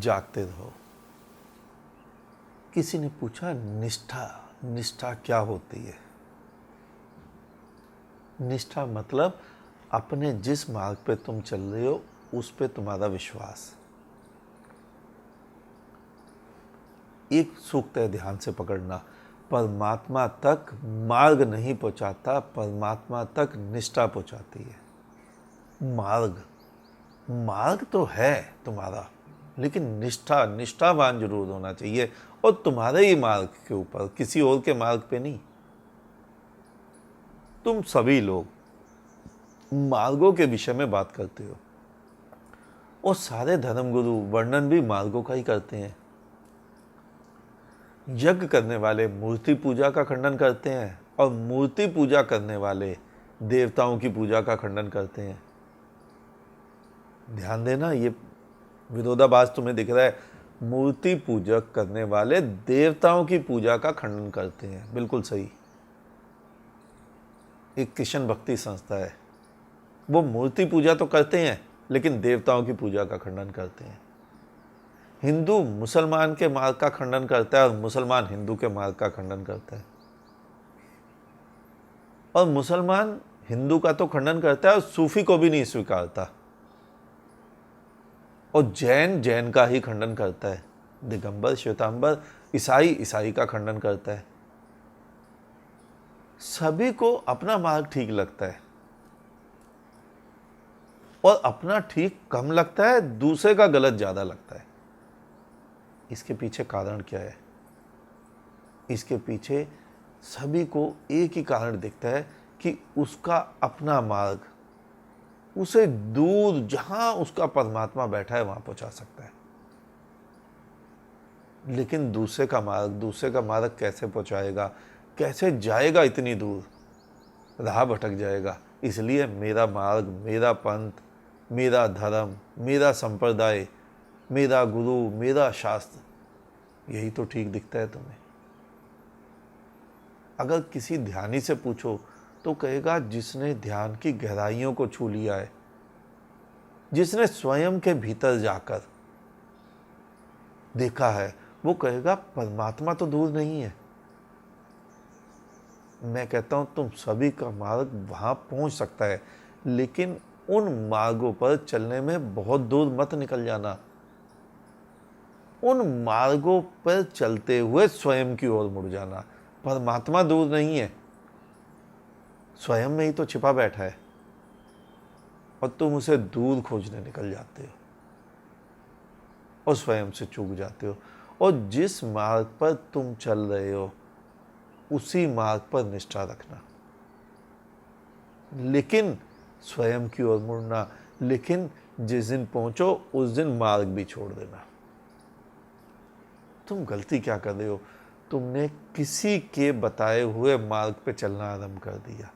जागते रहो। किसी ने पूछा निष्ठा, निष्ठा क्या होती है? निष्ठा मतलब अपने जिस मार्ग पे तुम चल रहे हो उस पे तुम्हारा विश्वास। एक सूक्त है, ध्यान से पकड़ना। परमात्मा तक मार्ग नहीं पहुंचाता, परमात्मा तक निष्ठा पहुंचाती है। मार्ग, मार्ग तो है तुम्हारा, लेकिन निष्ठा, निष्ठावान जरूर होना चाहिए, और तुम्हारे ही मार्ग के ऊपर, किसी और के मार्ग पे नहीं। तुम सभी लोग मार्गों के विषय में बात करते हो, और सारे धर्मगुरु वर्णन भी मार्गों का ही करते हैं। यज्ञ करने वाले मूर्ति पूजा का खंडन करते हैं, और मूर्ति पूजा करने वाले देवताओं की पूजा का खंडन करते हैं। ध्यान देना, ये विरोधाभास तुम्हें दिख रहा है। मूर्ति पूजक करने वाले देवताओं की पूजा का खंडन करते हैं, बिल्कुल सही। एक कृष्ण भक्ति संस्था है, वो मूर्ति पूजा तो करते हैं लेकिन देवताओं की पूजा का खंडन करते हैं। हिंदू मुसलमान के मार्ग का खंडन करता है, और मुसलमान हिंदू के मार्ग का खंडन करता है। और मुसलमान हिंदू का तो खंडन करता है और सूफी को भी नहीं स्वीकारता, और जैन जैन का ही खंडन करता है। दिगंबर श्वेतांबर ईसाई ईसाई का खंडन करता है। सभी को अपना मार्ग ठीक लगता है, और अपना ठीक कम लगता है, दूसरे का गलत ज्यादा लगता है। इसके पीछे कारण क्या है? इसके पीछे सभी को एक ही कारण दिखता है कि उसका अपना मार्ग उसे दूर, जहां उसका परमात्मा बैठा है वहां पहुंचा सकता है। लेकिन दूसरे का मार्ग कैसे पहुंचाएगा, कैसे जाएगा इतनी दूर? राह भटक जाएगा। इसलिए मेरा मार्ग, मेरा पंथ, मेरा धर्म, मेरा संप्रदाय, मेरा गुरु, मेरा शास्त्र, यही तो ठीक दिखता है तुम्हें। अगर किसी ध्यानी से पूछो तो कहेगा जिसने ध्यान की गहराइयों को छू लिया है, जिसने स्वयं के भीतर जाकर देखा है, वो कहेगा परमात्मा तो दूर नहीं है। मैं कहता हूं तुम सभी का मार्ग वहां पहुंच सकता है, लेकिन उन मार्गों पर चलने में बहुत दूर मत निकल जाना। उन मार्गों पर चलते हुए स्वयं की ओर मुड़ जाना। परमात्मा दूर नहीं है, स्वयं में ही तो छिपा बैठा है, और तुम उसे दूर खोजने निकल जाते हो और स्वयं से चूक जाते हो। और जिस मार्ग पर तुम चल रहे हो उसी मार्ग पर निष्ठा रखना, लेकिन स्वयं की ओर मुड़ना। लेकिन जिस दिन पहुंचो उस दिन मार्ग भी छोड़ देना। तुम गलती क्या कर रहे हो? तुमने किसी के बताए हुए मार्ग पे चलना आरंभ कर दिया।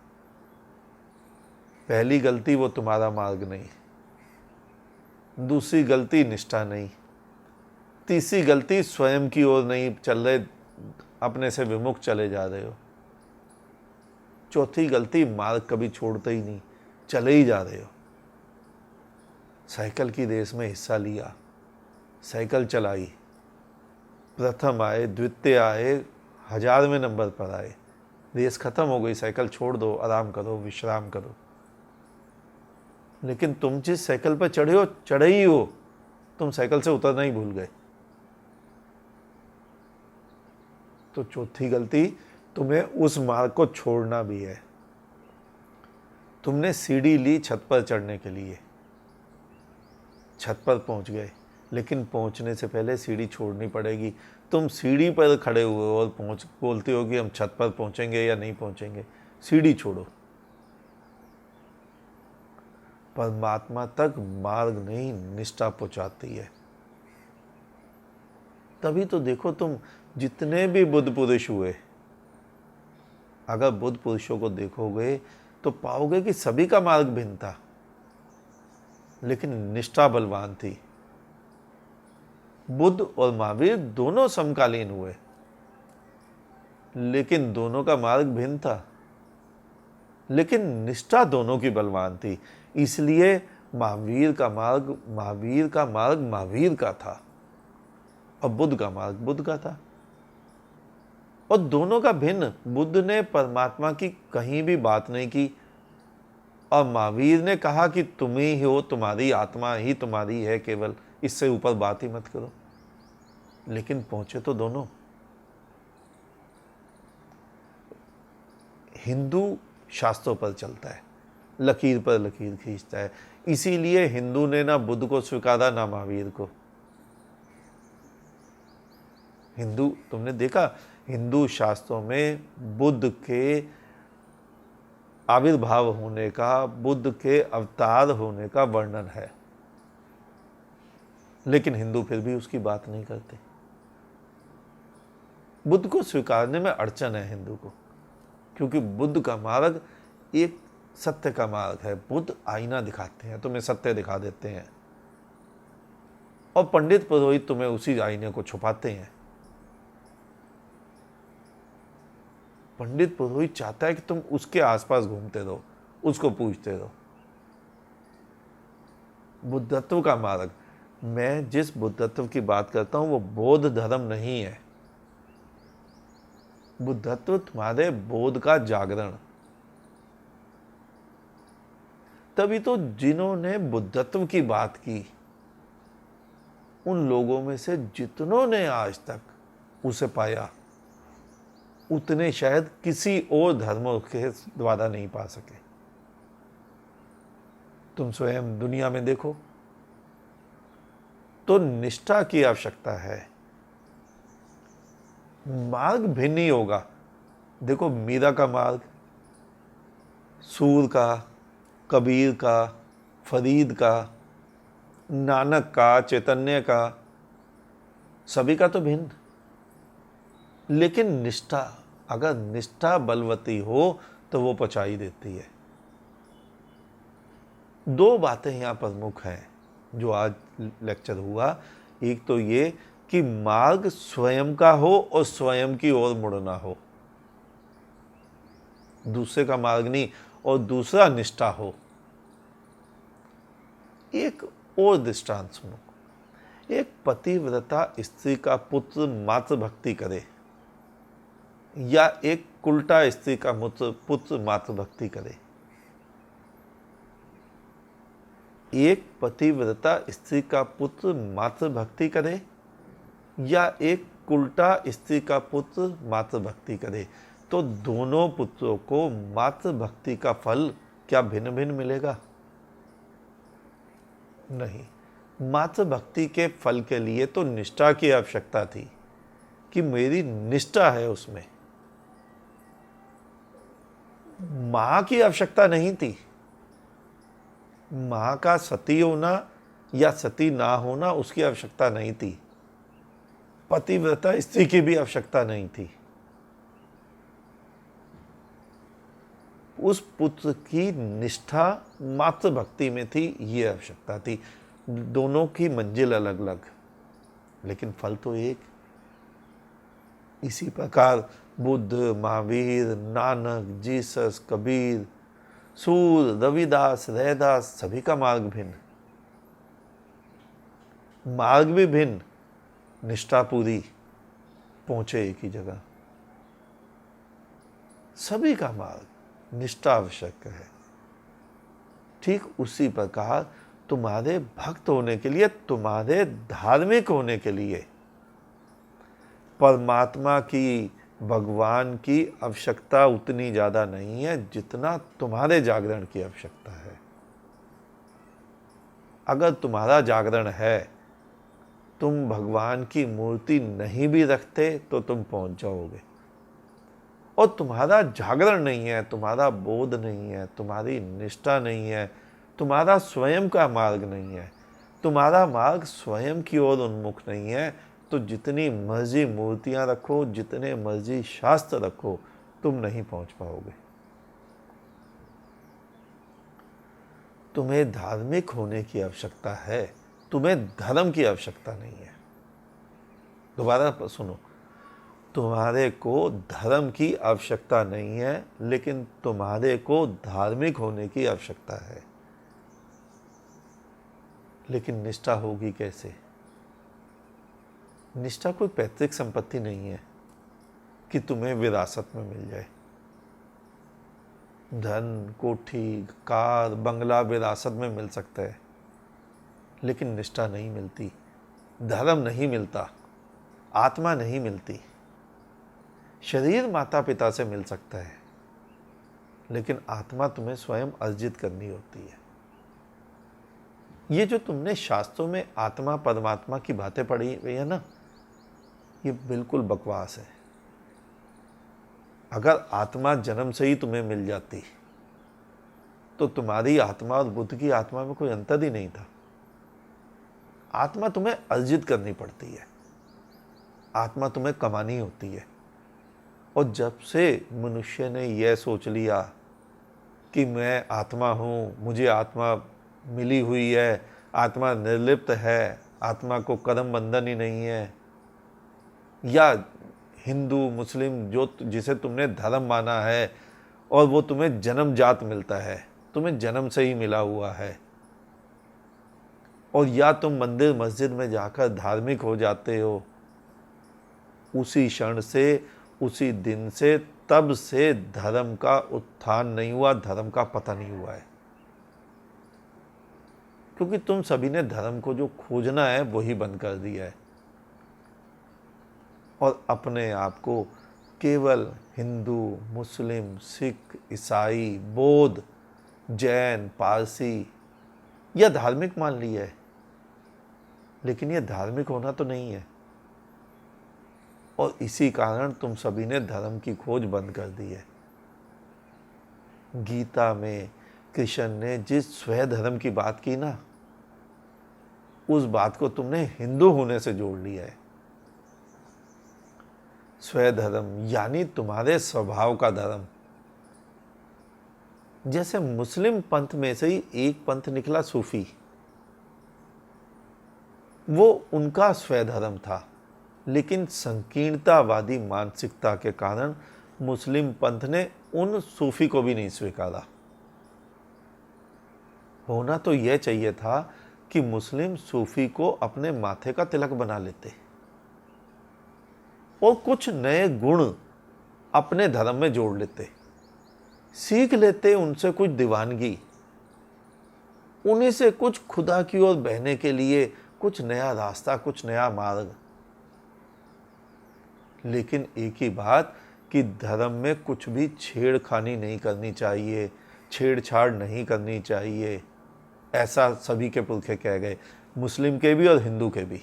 पहली गलती, वो तुम्हारा मार्ग नहीं। दूसरी गलती, निष्ठा नहीं। तीसरी गलती, स्वयं की ओर नहीं चल रहे, अपने से विमुख चले जा रहे हो। चौथी गलती, मार्ग कभी छोड़ते ही नहीं, चले ही जा रहे हो। साइकिल की रेस में हिस्सा लिया, साइकिल चलाई, प्रथम आए, द्वितीय आए, 1000वें नंबर पर आए, रेस खत्म हो गई, साइकिल छोड़ दो, आराम करो, विश्राम करो। लेकिन तुम जिस साइकिल पर चढ़े हो, चढ़े ही हो, तुम साइकिल से उतरना ही भूल गए। तो चौथी गलती, तुम्हें उस मार्ग को छोड़ना भी है। तुमने सीढ़ी ली छत पर चढ़ने के लिए, छत पर पहुंच गए, लेकिन पहुंचने से पहले सीढ़ी छोड़नी पड़ेगी। तुम सीढ़ी पर खड़े हुए हो और बोलते हो कि हम छत पर पहुंचेंगे या नहीं पहुंचेंगे। सीढ़ी छोड़ो। परमात्मा तक मार्ग नहीं, निष्ठा पहुंचाती है। तभी तो देखो, तुम जितने भी बुद्ध पुरुष हुए, अगर बुद्ध पुरुषों को देखोगे तो पाओगे कि सभी का मार्ग भिन्न था, लेकिन निष्ठा बलवान थी। बुद्ध और महावीर दोनों समकालीन हुए, लेकिन दोनों का मार्ग भिन्न था, लेकिन निष्ठा दोनों की बलवान थी। इसलिए महावीर का मार्ग महावीर का था, और बुद्ध का मार्ग बुद्ध का था, और दोनों का भिन्न। बुद्ध ने परमात्मा की कहीं भी बात नहीं की, और महावीर ने कहा कि तुम ही हो, तुम्हारी आत्मा ही तुम्हारी है केवल, इससे ऊपर बात ही मत करो। लेकिन पहुंचे तो दोनों। हिंदू शास्त्रों पर चलता है, लकीर पर लकीर खींचता है। इसीलिए हिंदू ने ना बुद्ध को स्वीकारा ना महावीर को। हिंदू, तुमने देखा हिंदू शास्त्रों में बुद्ध के आविर्भाव होने का, बुद्ध के अवतार होने का वर्णन है, लेकिन हिंदू फिर भी उसकी बात नहीं करते। बुद्ध को स्वीकारने में अड़चन है हिंदू को, क्योंकि बुद्ध का मार्ग एक सत्य का मार्ग है। बुद्ध आईना दिखाते हैं, तुम्हें सत्य दिखा देते हैं, और पंडित पुरोहित तुम्हें उसी आईने को छुपाते हैं। पंडित पुरोहित चाहता है कि तुम उसके आसपास घूमते रहो, उसको पूछते रहो। बुद्धत्व का मार्ग, मैं जिस बुद्धत्व की बात करता हूं वो बौद्ध धर्म नहीं है। बुद्धत्व तुम्हारे बोध का जागरण। तभी तो जिन्होंने बुद्धत्व की बात की, उन लोगों में से जितनों ने आज तक उसे पाया, उतने शायद किसी और धर्म के द्वारा नहीं पा सके। तुम स्वयं दुनिया में देखो तो निष्ठा की आवश्यकता है, मार्ग भिन्न ही होगा। देखो मीरा का मार्ग, सूर का, कबीर का, फरीद का, नानक का, चैतन्य का, सभी का तो भिन्न। लेकिन निष्ठा, अगर निष्ठा बलवती हो तो वो पहुंचाई देती है। दो बातें यहां प्रमुख हैं जो आज लेक्चर हुआ। एक तो ये कि मार्ग स्वयं का हो और स्वयं की ओर मुड़ना हो, दूसरे का मार्ग नहीं, और दूसरा निष्ठा हो। एक और दृष्टांत सुनो। एक पतिव्रता स्त्री का पुत्र मातृ भक्ति करे, या एक उल्टा स्त्री का पुत्र मातृ भक्ति करे। एक पतिव्रता स्त्री का पुत्र मातृ भक्ति करे, या एक उल्टा स्त्री का पुत्र मातृ भक्ति करे, तो दोनों पुत्रों को मातृ भक्ति का फल क्या भिन्न भिन्न मिलेगा? नहीं। मातृ भक्ति के फल के लिए तो निष्ठा की आवश्यकता थी कि मेरी निष्ठा है उसमें। मां की आवश्यकता नहीं थी। मां का सती होना या सती ना होना उसकी आवश्यकता नहीं थी। पतिव्रता स्त्री की भी आवश्यकता नहीं थी। उस पुत्र की निष्ठा मातृ भक्ति में थी, ये आवश्यकता थी। दोनों की मंजिल अलग अलग, लेकिन फल तो एक। इसी प्रकार बुद्ध, महावीर, नानक, जीसस, कबीर, सूर, रविदास, रैदास, सभी का मार्ग भिन्न, मार्ग भी भिन्न, निष्ठा पूरी, पहुंचे एक ही जगह। सभी का मार्ग निष्ठा आवश्यक है। ठीक उसी प्रकार तुम्हारे भक्त होने के लिए, तुम्हारे धार्मिक होने के लिए परमात्मा की, भगवान की आवश्यकता उतनी ज्यादा नहीं है जितना तुम्हारे जागरण की आवश्यकता है। अगर तुम्हारा जागरण है, तुम भगवान की मूर्ति नहीं भी रखते तो तुम पहुंच जाओगे। और तुम्हारा जागरण नहीं है, तुम्हारा बोध नहीं है, तुम्हारी निष्ठा नहीं है, तुम्हारा स्वयं का मार्ग नहीं है, तुम्हारा मार्ग स्वयं की ओर उन्मुख नहीं है, तो जितनी मर्जी मूर्तियां रखो, जितने मर्जी शास्त्र रखो, तुम नहीं पहुंच पाओगे। तुम्हें धार्मिक होने की आवश्यकता है, तुम्हें धर्म की आवश्यकता नहीं है। दोबारा सुनो, तुम्हारे को धर्म की आवश्यकता नहीं है, लेकिन तुम्हारे को धार्मिक होने की आवश्यकता है। लेकिन निष्ठा होगी कैसे? निष्ठा कोई पैतृक संपत्ति नहीं है कि तुम्हें विरासत में मिल जाए। धन, कोठी, कार, बंगला विरासत में मिल सकता है, लेकिन निष्ठा नहीं मिलती, धर्म नहीं मिलता, आत्मा नहीं मिलती। शरीर माता पिता से मिल सकता है, लेकिन आत्मा तुम्हें स्वयं अर्जित करनी होती है। ये जो तुमने शास्त्रों में आत्मा परमात्मा की बातें पढ़ी हुई है ना, ये बिल्कुल बकवास है। अगर आत्मा जन्म से ही तुम्हें मिल जाती तो तुम्हारी आत्मा और बुद्ध की आत्मा में कोई अंतर ही नहीं था। आत्मा तुम्हें अर्जित करनी पड़ती है, आत्मा तुम्हें कमानी होती है। और जब से मनुष्य ने यह सोच लिया कि मैं आत्मा हूँ, मुझे आत्मा मिली हुई है, आत्मा निर्लिप्त है, आत्मा को कर्म बंधन ही नहीं है, या हिंदू मुस्लिम जो जिसे तुमने धर्म माना है और वो तुम्हें जन्मजात मिलता है, तुम्हें जन्म से ही मिला हुआ है, और या तुम मंदिर मस्जिद में जाकर धार्मिक हो जाते हो, उसी क्षण से, उसी दिन से, तब से धर्म का उत्थान नहीं हुआ, धर्म का पता नहीं हुआ है। क्योंकि तुम सभी ने धर्म को जो खोजना है वही बंद कर दिया है और अपने आप को केवल हिंदू, मुस्लिम, सिख, ईसाई, बौद्ध, जैन, पारसी या धार्मिक मान लिया है। लेकिन यह धार्मिक होना तो नहीं है, और इसी कारण तुम सभी ने धर्म की खोज बंद कर दी है। गीता में कृष्ण ने जिस स्वयं धर्म की बात की ना, उस बात को तुमने हिंदू होने से जोड़ लिया है। स्वयं धर्म यानी तुम्हारे स्वभाव का धर्म। जैसे मुस्लिम पंथ में से ही एक पंथ निकला सूफी, वो उनका स्वयं धर्म था, लेकिन संकीर्णतावादी मानसिकता के कारण मुस्लिम पंथ ने उन सूफी को भी नहीं स्वीकारा। होना तो यह चाहिए था कि मुस्लिम सूफी को अपने माथे का तिलक बना लेते और कुछ नए गुण अपने धर्म में जोड़ लेते, सीख लेते उनसे कुछ दीवानगी, उन्हीं से कुछ खुदा की ओर बहने के लिए कुछ नया रास्ता, कुछ नया मार्ग। लेकिन एक ही बात कि धर्म में कुछ भी छेड़खानी नहीं करनी चाहिए, छेड़छाड़ नहीं करनी चाहिए, ऐसा सभी के पुरखे कह गए, मुस्लिम के भी और हिंदू के भी।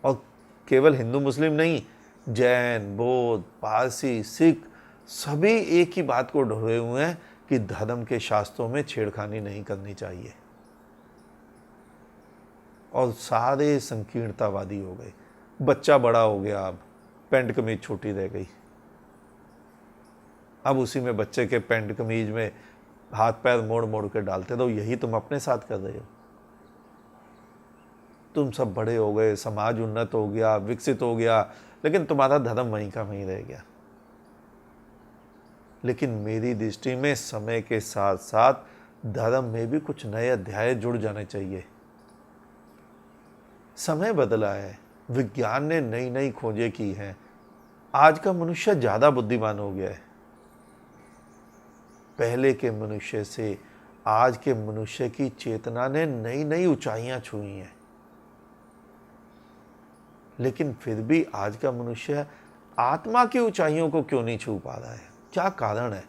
और केवल हिंदू मुस्लिम नहीं, जैन, बौद्ध, पारसी, सिख सभी एक ही बात को ढोए हुए हैं कि धर्म के शास्त्रों में छेड़खानी नहीं करनी चाहिए। और सारे संकीर्णतावादी हो गए। बच्चा बड़ा हो गया, अब पैंट कमीज छोटी रह गई, अब उसी में बच्चे के पैंट कमीज में हाथ पैर मोड़ मोड़ के डालते रहो। यही तुम अपने साथ कर रहे हो। तुम सब बड़े हो गए, समाज उन्नत हो गया, विकसित हो गया, लेकिन तुम्हारा धर्म वहीं का वहीं रह गया। लेकिन मेरी दृष्टि में समय के साथ साथ धर्म में भी कुछ नए अध्याय जुड़ जाने चाहिए। समय बदला है, विज्ञान ने नई नई खोजें की हैं, आज का मनुष्य ज्यादा बुद्धिमान हो गया है। पहले के मनुष्य से आज के मनुष्य की चेतना ने नई नई ऊंचाइयां छुई हैं। लेकिन फिर भी आज का मनुष्य आत्मा की ऊंचाइयों को क्यों नहीं छू पा रहा है? क्या कारण है?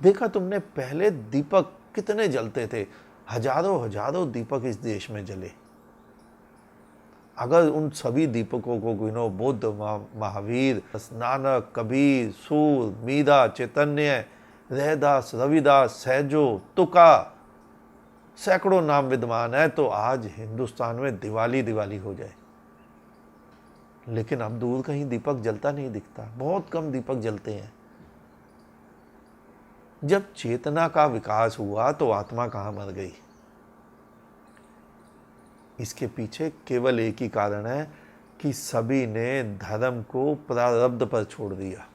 देखा तुमने, पहले दीपक कितने जलते थे, हजारों हजारों दीपक इस देश में जले। अगर उन सभी दीपकों को गिनो, बुद्ध, महावीर, नानक, कबीर, सूर, मीरा, चैतन्य, रैदास, रविदास, सहजो, तुका, सैकड़ों नाम विद्वान है, तो आज हिंदुस्तान में दिवाली दिवाली हो जाए। लेकिन अब दूर कहीं दीपक जलता नहीं दिखता, बहुत कम दीपक जलते हैं। जब चेतना का विकास हुआ तो आत्मा कहाँ मर गई? इसके पीछे केवल एक ही कारण है कि सभी ने धर्म को प्रारब्ध पर छोड़ दिया।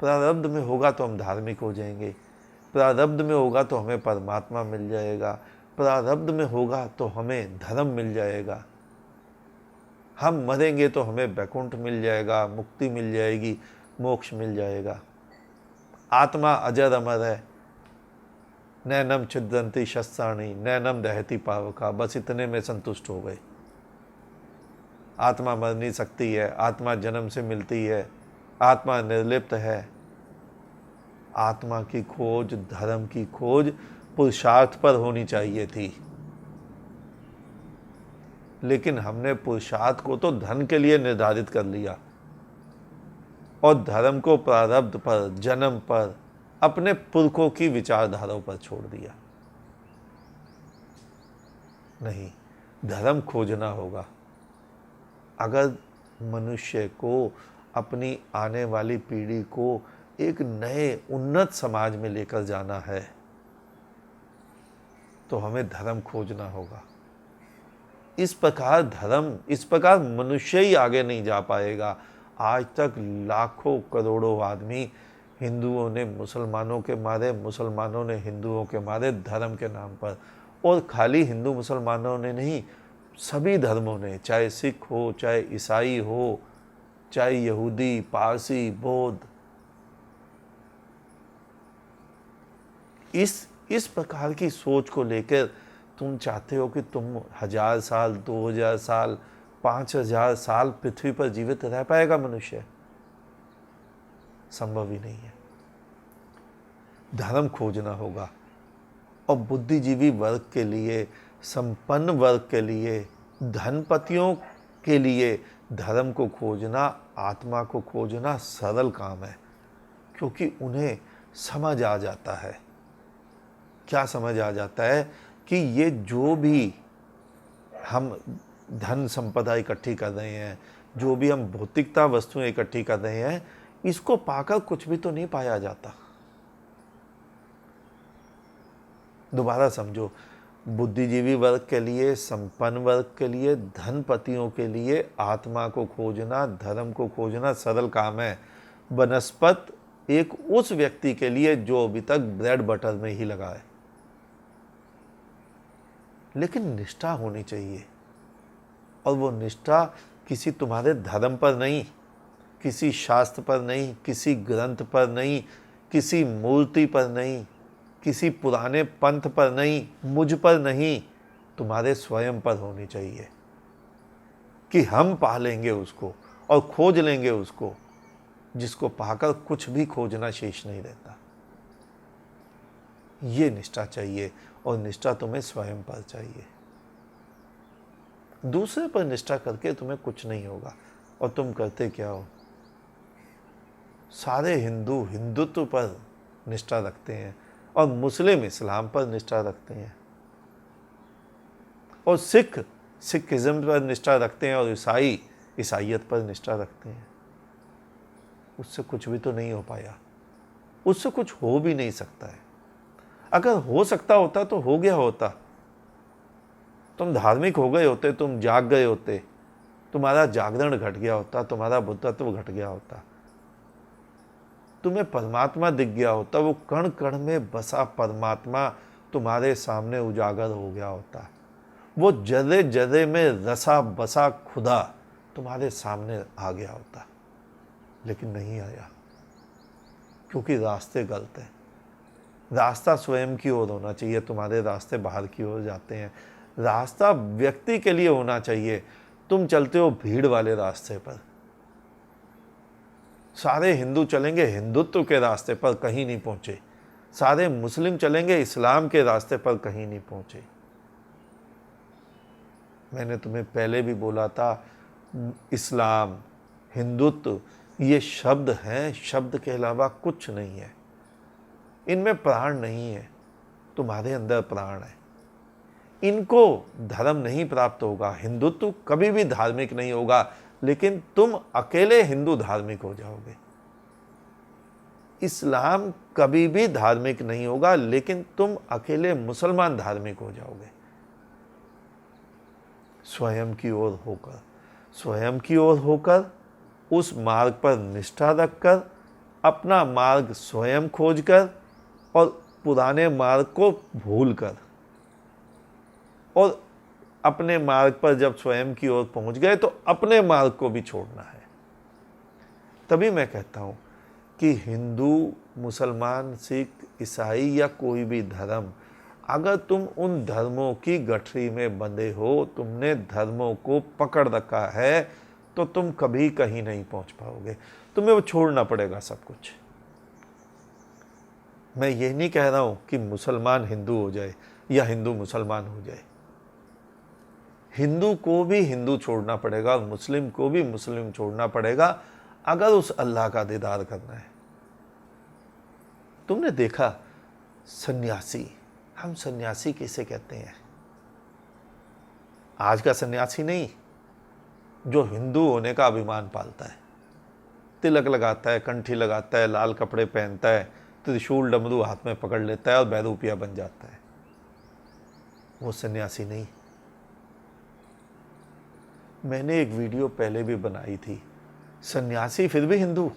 प्रारब्ध में होगा तो हम धार्मिक हो जाएंगे, प्रारब्ध में होगा तो हमें परमात्मा मिल जाएगा, प्रारब्ध में होगा तो हमें धर्म मिल जाएगा, हम मरेंगे तो हमें वैकुंठ मिल जाएगा, मुक्ति मिल जाएगी, मोक्ष मिल जाएगा। आत्मा अजर अमर है, नैनम छिद्रंती शस्त्राणी नैनम दहती पावका, बस इतने में संतुष्ट हो गए। आत्मा मर नहीं सकती है, आत्मा जन्म से मिलती है, आत्मा निर्लिप्त है। आत्मा की खोज, धर्म की खोज पुरुषार्थ पर होनी चाहिए थी, लेकिन हमने पुरुषार्थ को तो धन के लिए निर्धारित कर लिया और धर्म को प्रारब्ध पर, जन्म पर, अपने पुरखों की विचारधाराओं पर छोड़ दिया। नहीं, धर्म खोजना होगा। अगर मनुष्य को, अपनी आने वाली पीढ़ी को एक नए उन्नत समाज में लेकर जाना है तो हमें धर्म खोजना होगा। इस प्रकार मनुष्य ही आगे नहीं जा पाएगा। आज तक लाखों करोड़ों आदमी, हिंदुओं ने मुसलमानों के मारे, मुसलमानों ने हिंदुओं के मारे धर्म के नाम पर। और खाली हिंदू मुसलमानों ने नहीं, सभी धर्मों ने, चाहे सिख हो, चाहे ईसाई हो, चाहे यहूदी, पारसी, बौद्ध, इस प्रकार की सोच को लेकर तुम चाहते हो कि तुम 1000 साल, 2000 साल, 5000 साल पृथ्वी पर जीवित रह पाएगा मनुष्य? संभव ही नहीं है। धर्म खोजना होगा। और बुद्धिजीवी वर्ग के लिए, संपन्न वर्ग के लिए, धनपतियों के लिए धर्म को खोजना, आत्मा को खोजना सरल काम है, क्योंकि उन्हें समझ आ जाता है। क्या समझ आ जाता है? कि ये जो भी हम धन संपदा इकट्ठी कर रहे हैं, जो भी हम भौतिकता वस्तुएं इकट्ठी कर रहे हैं, इसको पाकर कुछ भी तो नहीं पाया जाता। दोबारा समझो, बुद्धिजीवी वर्ग के लिए, संपन्न वर्ग के लिए, धनपतियों के लिए आत्मा को खोजना, धर्म को खोजना सरल काम है। बनस्पत एक उस व्यक्ति के लिए जो अभी तक ब्रेड बटर में ही लगा है। लेकिन निष्ठा होनी चाहिए, और वो निष्ठा किसी तुम्हारे धर्म पर नहीं, किसी शास्त्र पर नहीं, किसी ग्रंथ पर नहीं, किसी मूर्ति पर नहीं, किसी पुराने पंथ पर नहीं, मुझ पर नहीं, तुम्हारे स्वयं पर होनी चाहिए कि हम पा लेंगे उसको और खोज लेंगे उसको, जिसको पाकर कुछ भी खोजना शेष नहीं रहता। ये निष्ठा चाहिए, और निष्ठा तुम्हें स्वयं पर चाहिए। दूसरे पर निष्ठा करके तुम्हें कुछ नहीं होगा। और तुम करते क्या हो? सारे हिंदू हिंदुत्व पर निष्ठा रखते हैं, और मुस्लिम इस्लाम पर निष्ठा रखते हैं, और सिख सिखिज्म पर निष्ठा रखते हैं, और ईसाई ईसाइयत पर निष्ठा रखते हैं। उससे कुछ भी तो नहीं हो पाया, उससे कुछ हो भी नहीं सकता है। अगर हो सकता होता तो हो गया होता। तुम धार्मिक हो गए होते, तुम जाग गए होते, तुम्हारा जागरण घट गया होता, तुम्हारा बुद्धत्व घट गया होता, तुम्हें परमात्मा दिख गया होता, वो कण कण में बसा परमात्मा तुम्हारे सामने उजागर हो गया होता, वो जर्रे जर्रे में रसा बसा खुदा तुम्हारे सामने आ गया होता। लेकिन नहीं आया, क्योंकि रास्ते गलत हैं। रास्ता स्वयं की ओर होना चाहिए, तुम्हारे रास्ते बाहर की ओर जाते हैं। रास्ता व्यक्ति के लिए होना चाहिए। तुम चलते हो भीड़ वाले रास्ते पर, सारे हिंदू चलेंगे हिंदुत्व के रास्ते पर, कहीं नहीं पहुंचे। सारे मुस्लिम चलेंगे इस्लाम के रास्ते पर, कहीं नहीं पहुंचे। मैंने तुम्हें पहले भी बोला था, इस्लाम, हिंदुत्व ये शब्द हैं, शब्द के अलावा कुछ नहीं है। इनमें प्राण नहीं है, तुम्हारे अंदर प्राण है। इनको धर्म नहीं प्राप्त होगा, हिंदुत्व कभी भी धार्मिक नहीं होगा, लेकिन तुम अकेले हिंदू धार्मिक हो जाओगे। इस्लाम कभी भी धार्मिक नहीं होगा, लेकिन तुम अकेले मुसलमान धार्मिक हो जाओगे। स्वयं की ओर होकर उस मार्ग पर निष्ठा रखकर, अपना मार्ग स्वयं खोजकर और पुराने मार्ग को भूलकर और अपने मार्ग पर जब स्वयं की ओर पहुंच गए तो अपने मार्ग को भी छोड़ना है। तभी मैं कहता हूं कि हिंदू, मुसलमान, सिख, ईसाई या कोई भी धर्म, अगर तुम उन धर्मों की गठरी में बंधे हो, तुमने धर्मों को पकड़ रखा है, तो तुम कभी कहीं नहीं पहुंच पाओगे। तुम्हें वो छोड़ना पड़ेगा सब कुछ। मैं ये नहीं कह रहा हूं कि मुसलमान हिंदू हो जाए या हिंदू मुसलमान हो जाए। हिंदू को भी हिंदू छोड़ना पड़ेगा और मुस्लिम को भी मुस्लिम छोड़ना पड़ेगा अगर उस अल्लाह का दीदार करना है। तुमने देखा सन्यासी, हम सन्यासी किसे कहते हैं? आज का सन्यासी नहीं, जो हिंदू होने का अभिमान पालता है, तिलक लगाता है, कंठी लगाता है, लाल कपड़े पहनता है, त्रिशूल डमरू हाथ में पकड़ लेता है और बहरूपिया बन जाता है, वो सन्यासी नहीं। मैंने एक वीडियो पहले भी बनाई थी, सन्यासी फिर भी हिंदू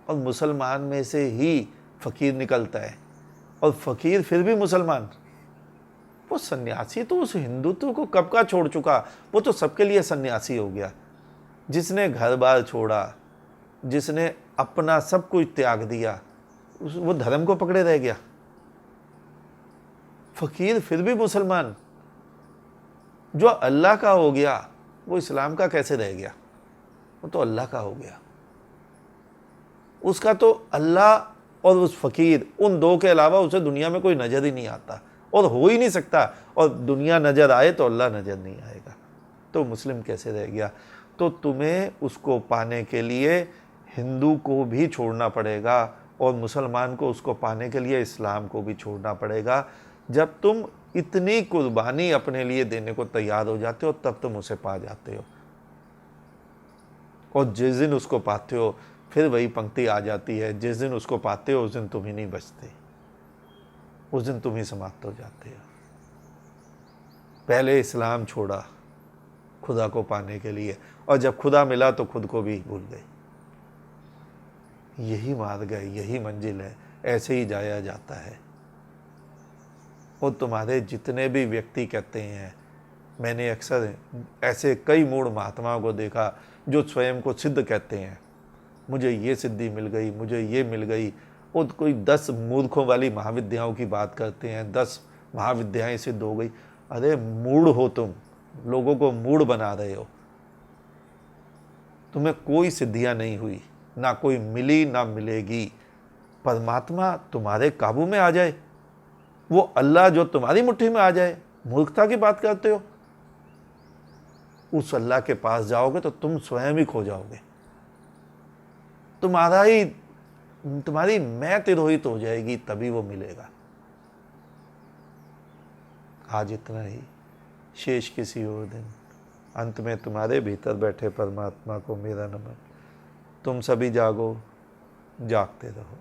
और मुसलमान में से ही फकीर निकलता है और फकीर फिर भी मुसलमान। वो सन्यासी तो उस हिंदुत्व को कब का छोड़ चुका, वो तो सबके लिए सन्यासी हो गया। जिसने घर बार छोड़ा, जिसने अपना सब कुछ त्याग दिया, वो धर्म को पकड़े रह गया। फकीर फिर भी मुसलमान, जो अल्लाह का हो गया वो इस्लाम का कैसे रह गया? वो तो अल्लाह का हो गया। उसका तो अल्लाह और उस फकीर, उन दो के अलावा उसे दुनिया में कोई नज़र ही नहीं आता और हो ही नहीं सकता। और दुनिया नज़र आए तो अल्लाह नज़र नहीं आएगा, तो मुस्लिम कैसे रह गया? तो तुम्हें उसको पाने के लिए हिंदू को भी छोड़ना पड़ेगा और मुसलमान को उसको पाने के लिए इस्लाम को भी छोड़ना पड़ेगा। जब तुम इतनी कुर्बानी अपने लिए देने को तैयार हो जाते हो तब तुम उसे पा जाते हो। और जिस दिन उसको पाते हो फिर वही पंक्ति आ जाती है, जिस दिन उसको पाते हो उस दिन तुम ही नहीं बचते, उस दिन तुम ही समाप्त हो जाते हो। पहले इस्लाम छोड़ा खुदा को पाने के लिए, और जब खुदा मिला तो खुद को भी भूल गए। यही मार्ग है, यही मंजिल है, ऐसे ही जाया जाता है। और तुम्हारे जितने भी व्यक्ति कहते हैं, मैंने अक्सर ऐसे कई मूढ़ महात्माओं को देखा जो स्वयं को सिद्ध कहते हैं, मुझे ये सिद्धि मिल गई, मुझे ये मिल गई। और कोई 10 मूर्खों वाली महाविद्याओं की बात करते हैं, 10 महाविद्याएं सिद्ध हो गई। अरे मूढ़ हो तुम, लोगों को मूढ़ बना रहे हो। तुम्हें कोई सिद्धियां नहीं हुई, ना कोई मिली ना मिलेगी। परमात्मा तुम्हारे काबू में आ जाए, वो अल्लाह जो तुम्हारी मुट्ठी में आ जाए, मूर्खता की बात करते हो। उस अल्लाह के पास जाओगे तो तुम स्वयं ही खो जाओगे, तुम्हारी मैं तिरोहित हो जाएगी, तभी वो मिलेगा। आज इतना ही, शेष किसी और दिन। अंत में तुम्हारे भीतर बैठे परमात्मा को मेरा नमन। तुम सभी जागो, जागते रहो।